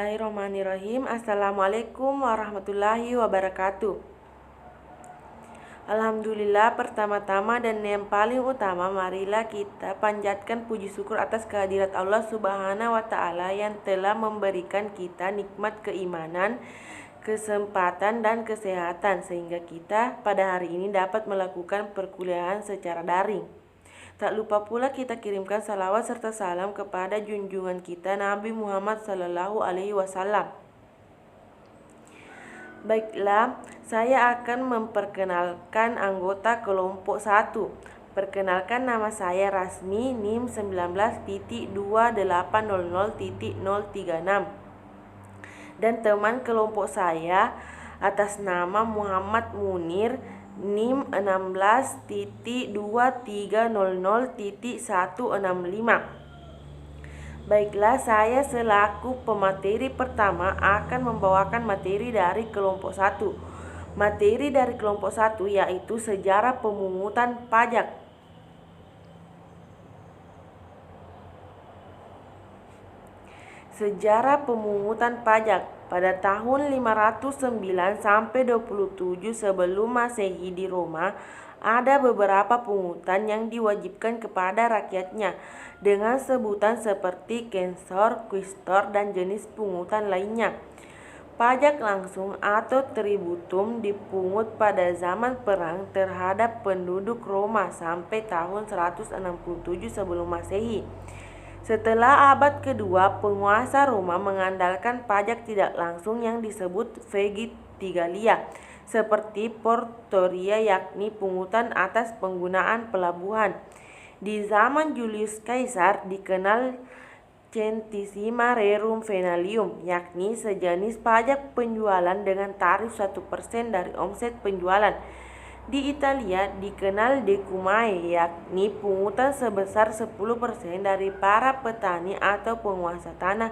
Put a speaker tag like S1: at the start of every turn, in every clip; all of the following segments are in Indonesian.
S1: Bismillahirrahmanirrahim. Assalamualaikum warahmatullahi wabarakatuh. Alhamdulillah, pertama-tama dan yang paling utama, marilah kita panjatkan puji syukur atas kehadirat Allah Subhanahu wa Ta'ala yang telah memberikan kita nikmat keimanan, kesempatan dan kesehatan sehingga kita pada hari ini dapat melakukan perkuliahan secara daring. Tak lupa pula kita kirimkan salawat serta salam kepada junjungan kita Nabi Muhammad Sallallahu Alaihi Wasallam. Baiklah, saya akan memperkenalkan anggota kelompok 1. Perkenalkan, nama saya Rasmi, NIM 19.2800.036 dan teman kelompok saya atas nama Muhammad Munir, NIM 16.2300.165. Baiklah, saya selaku pemateri pertama akan membawakan materi dari kelompok 1. Materi dari kelompok 1 yaitu sejarah pemungutan pajak. Sejarah pemungutan pajak. Pada tahun 509 sampai 27 sebelum Masehi di Roma, ada beberapa pungutan yang diwajibkan kepada rakyatnya dengan sebutan seperti censor, quaestor, dan jenis pungutan lainnya. Pajak langsung atau tributum dipungut pada zaman perang terhadap penduduk Roma sampai tahun 167 sebelum Masehi. Setelah abad kedua, penguasa Roma mengandalkan pajak tidak langsung yang disebut vegitigalia, seperti portoria, yakni pungutan atas penggunaan pelabuhan. Di zaman Julius Caesar dikenal centesima rerum venalium, yakni sejenis pajak penjualan dengan tarif 1% dari omset penjualan. Di Italia dikenal decumae, yakni pungutan sebesar 10% dari para petani atau penguasa tanah.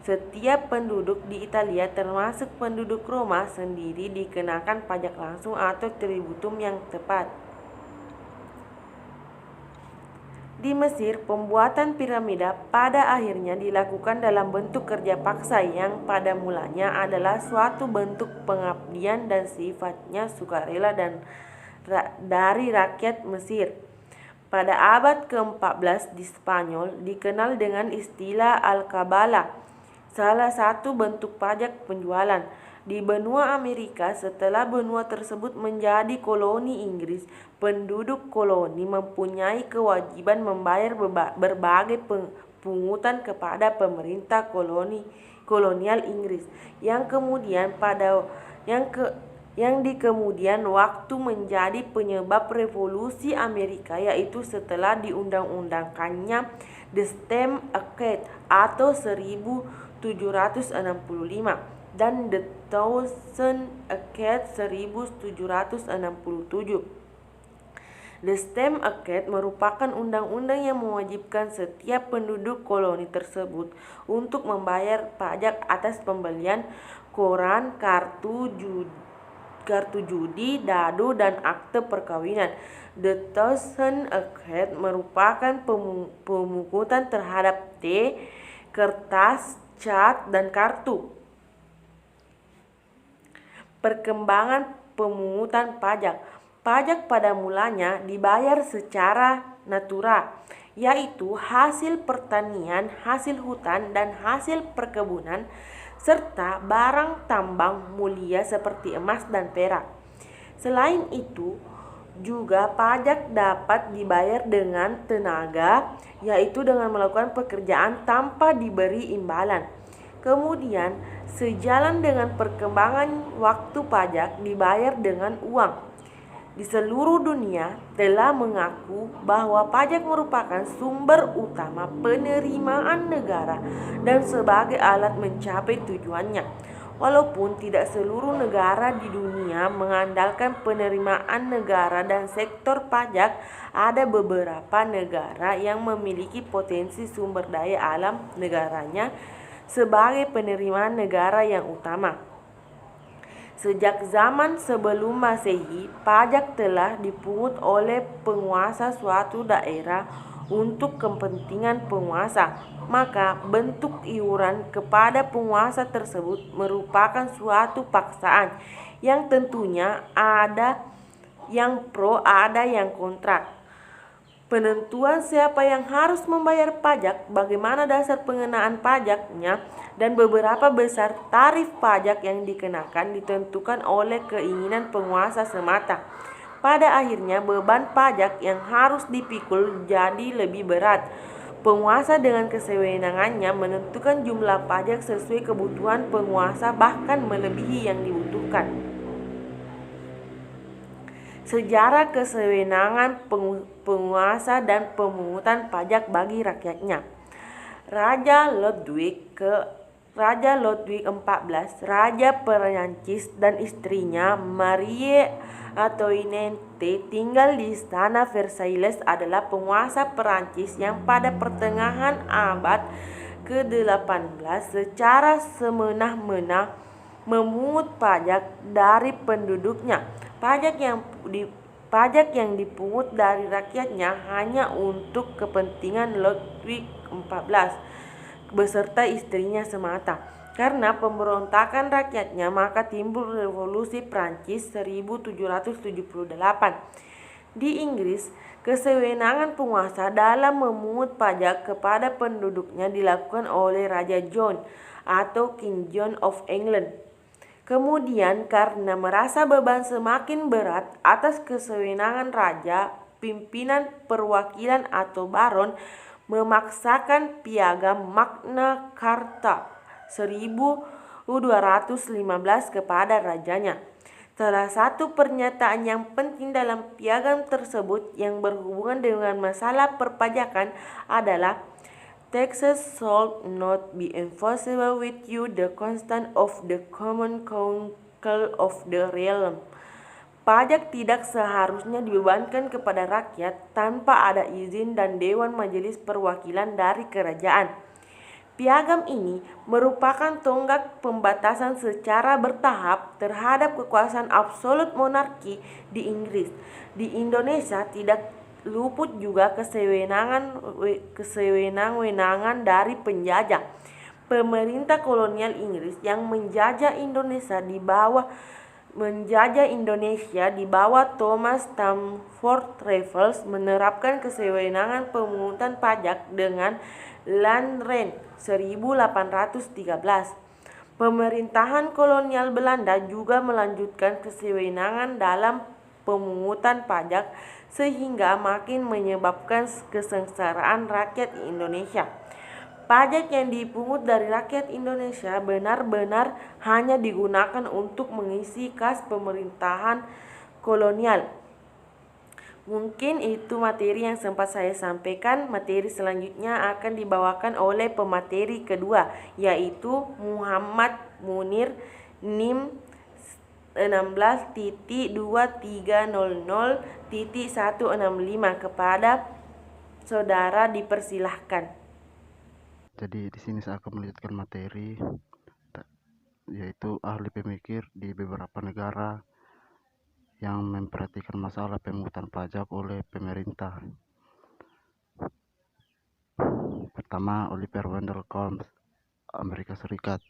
S1: Setiap penduduk di Italia termasuk penduduk Roma sendiri dikenakan pajak langsung atau tributum yang tepat. Di Mesir, pembuatan piramida pada akhirnya dilakukan dalam bentuk kerja paksa yang pada mulanya adalah suatu bentuk pengabdian dan sifatnya sukarela dari rakyat Mesir. Pada abad ke-14 di Spanyol dikenal dengan istilah al-Qabala, salah satu bentuk pajak penjualan. Di benua Amerika, setelah benua tersebut menjadi koloni Inggris, penduduk koloni mempunyai kewajiban membayar berbagai pungutan kepada pemerintah kolonial Inggris yang di kemudian waktu menjadi penyebab revolusi Amerika, yaitu setelah diundang-undangkannya The Stamp Act atau 1765 dan The Townshend Act 1767. The Stamp Act merupakan undang-undang yang mewajibkan setiap penduduk koloni tersebut untuk membayar pajak atas pembelian koran, kartu judi, dado, dan akte perkawinan. The Townshend Act merupakan pemungutan terhadap kertas, cat, dan kartu. Perkembangan pemungutan pajak. Pajak pada mulanya dibayar secara natura, yaitu hasil pertanian, hasil hutan, dan hasil perkebunan, serta barang tambang mulia seperti emas dan perak. Selain itu, juga pajak dapat dibayar dengan tenaga, yaitu dengan melakukan pekerjaan tanpa diberi imbalan. Kemudian, sejalan dengan perkembangan waktu, pajak dibayar dengan uang. Di seluruh dunia telah mengaku bahwa pajak merupakan sumber utama penerimaan negara dan sebagai alat mencapai tujuannya. Walaupun tidak seluruh negara di dunia mengandalkan penerimaan negara dan sektor pajak, ada beberapa negara yang memiliki potensi sumber daya alam negaranya sebagai penerimaan negara yang utama. Sejak zaman sebelum Masehi, pajak telah dipungut oleh penguasa suatu daerah untuk kepentingan penguasa, maka bentuk iuran kepada penguasa tersebut merupakan suatu paksaan yang tentunya ada yang pro, ada yang kontra. Penentuan siapa yang harus membayar pajak, bagaimana dasar pengenaan pajaknya, dan beberapa besar tarif pajak yang dikenakan ditentukan oleh keinginan penguasa semata. Pada akhirnya beban pajak yang harus dipikul jadi lebih berat. Penguasa dengan kesewenangannya menentukan jumlah pajak sesuai kebutuhan penguasa, bahkan melebihi yang dibutuhkan. Sejarah kesewenangan penguasa dan pemungutan pajak bagi rakyatnya. Raja Ludwig XIV, Raja Perancis, dan istrinya Marie Antoinette tinggal di Istana Versailles adalah penguasa Perancis yang pada pertengahan abad ke-18 secara semena-mena memungut pajak dari penduduknya. Pajak yang dipungut dari rakyatnya hanya untuk kepentingan Ludwig XIV beserta istrinya semata. Karena pemberontakan rakyatnya, maka timbul revolusi Prancis 1778. Di Inggris, kesewenangan penguasa dalam memungut pajak kepada penduduknya dilakukan oleh Raja John atau King John of England. Kemudian karena merasa beban semakin berat atas kesewenangan raja, pimpinan perwakilan atau baron memaksakan piagam Magna Carta 1215 kepada rajanya. Salah satu pernyataan yang penting dalam piagam tersebut yang berhubungan dengan masalah perpajakan adalah taxes shall not be enforceable with you the consent of the common council of the realm. Pajak tidak seharusnya dibebankan kepada rakyat tanpa ada izin dan Dewan Majelis Perwakilan dari kerajaan. Piagam ini merupakan tonggak pembatasan secara bertahap terhadap kekuasaan absolut monarki di Inggris. Di Indonesia tidak luput juga kesewenang-wenangan dari penjajah. Pemerintah kolonial Inggris yang menjajah Indonesia di bawah Thomas Stamford Raffles menerapkan kesewenangan pemungutan pajak dengan Land Rent 1813. Pemerintahan kolonial Belanda juga melanjutkan kesewenangan dalam pemungutan pajak sehingga makin menyebabkan kesengsaraan rakyat Indonesia. Pajak yang dipungut dari rakyat Indonesia benar-benar hanya digunakan untuk mengisi kas pemerintahan kolonial. Mungkin itu materi yang sempat saya sampaikan. Materi selanjutnya akan dibawakan oleh pemateri kedua, yaitu Muhammad Munir, NIM 16.2300.165. Kepada saudara dipersilahkan.
S2: Jadi di sini saya akan melanjutkan materi, yaitu ahli pemikir di beberapa negara yang memperhatikan masalah pemungutan pajak oleh pemerintah. Pertama, Oliver Wendell Holmes, Amerika Serikat,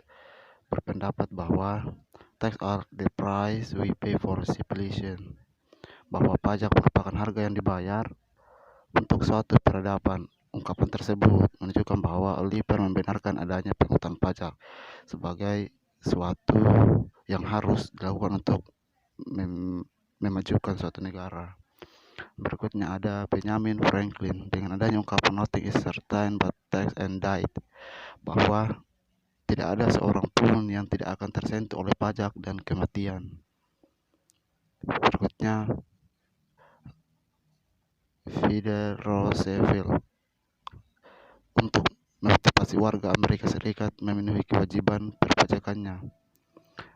S2: berpendapat bahwa tax are the price we pay for civilization, bahwa pajak merupakan harga yang dibayar untuk suatu peradaban. Ungkapan tersebut menunjukkan bahwa Oliver membenarkan adanya pemungutan pajak sebagai suatu yang harus dilakukan untuk memajukan suatu negara. Berikutnya ada Benjamin Franklin dengan adanya ungkapan nothing is certain but tax and died, bahwa tidak ada seorang pun yang tidak akan tersentuh oleh pajak dan kematian. Berikutnya Theodore Roosevelt, untuk memotivasi warga Amerika Serikat memenuhi kewajiban perpajakannya.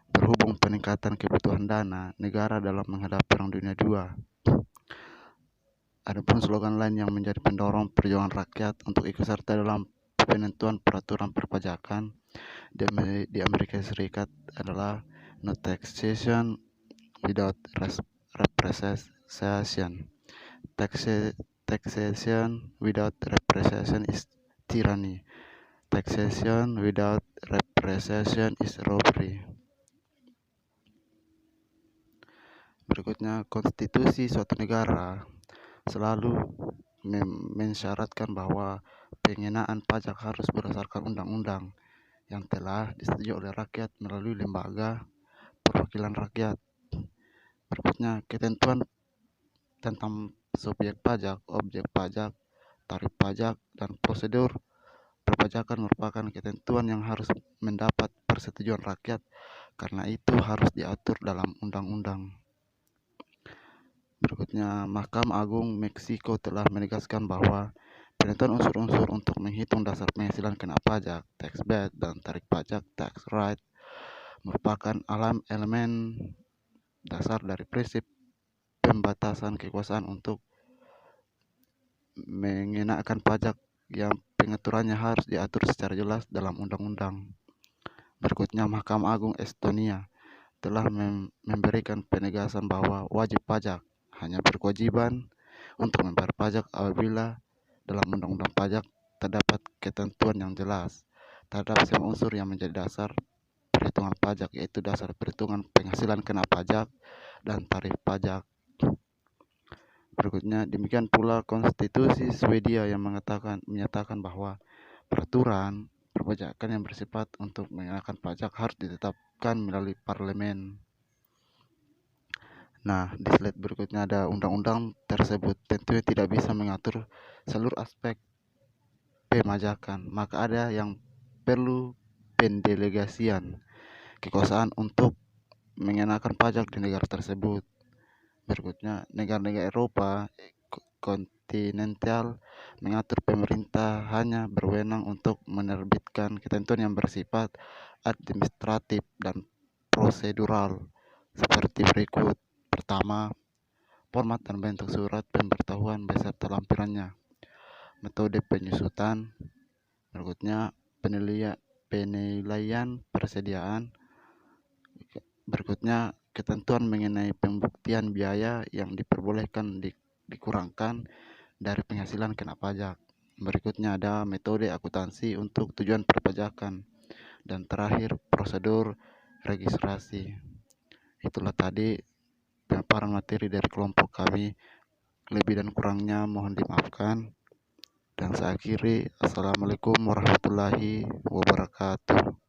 S2: Berhubung peningkatan kebutuhan dana negara dalam menghadapi Perang Dunia II. Adapun slogan lain yang menjadi pendorong perjuangan rakyat untuk ikut serta dalam penentuan peraturan perpajakan di Amerika Serikat adalah no taxation without representation. Taxation without representation is tyranny. Taxation without representation is robbery. Berikutnya, konstitusi suatu negara selalu mensyaratkan bahwa pengenaan pajak harus berdasarkan undang-undang yang telah disetujui oleh rakyat melalui lembaga perwakilan rakyat. Berikutnya, ketentuan tentang subjek pajak, objek pajak, tarif pajak, dan prosedur perpajakan merupakan ketentuan yang harus mendapat persetujuan rakyat, karena itu harus diatur dalam undang-undang. Berikutnya, Mahkamah Agung Meksiko telah menegaskan bahwa penentuan unsur-unsur untuk menghitung dasar penghasilan kena pajak, tax base, dan tarik pajak, tax right, merupakan elemen dasar dari prinsip pembatasan kekuasaan untuk mengenakan pajak yang pengaturannya harus diatur secara jelas dalam undang-undang. Berikutnya, Mahkamah Agung Estonia telah memberikan penegasan bahwa wajib pajak hanya berkewajiban untuk membayar pajak apabila dalam undang-undang pajak terdapat ketentuan yang jelas terhadap semua unsur yang menjadi dasar perhitungan pajak, yaitu dasar perhitungan penghasilan kena pajak dan tarif pajak. Berikutnya, demikian pula konstitusi Swedia yang menyatakan bahwa peraturan perpajakan yang bersifat untuk mengenakan pajak harus ditetapkan melalui parlemen. Nah, di slide berikutnya ada undang-undang tersebut tentunya tidak bisa mengatur seluruh aspek pemajakan, maka ada yang perlu pendelegasian kekuasaan untuk mengenakan pajak di negara tersebut. Berikutnya, negara-negara Eropa kontinental mengatur pemerintah hanya berwenang untuk menerbitkan ketentuan yang bersifat administratif dan prosedural seperti berikut. Pertama, format dan bentuk surat pemberitahuan beserta lampirannya. Metode penyusutan. Berikutnya, penilaian persediaan. Berikutnya, ketentuan mengenai pembuktian biaya yang diperbolehkan dikurangkan dari penghasilan kena pajak. Berikutnya ada metode akuntansi untuk tujuan perpajakan. Dan terakhir, prosedur registrasi. Itulah tadi pemaparan materi dari kelompok kami. Lebih dan kurangnya mohon dimaafkan. Dan saya akhiri, Assalamualaikum warahmatullahi wabarakatuh.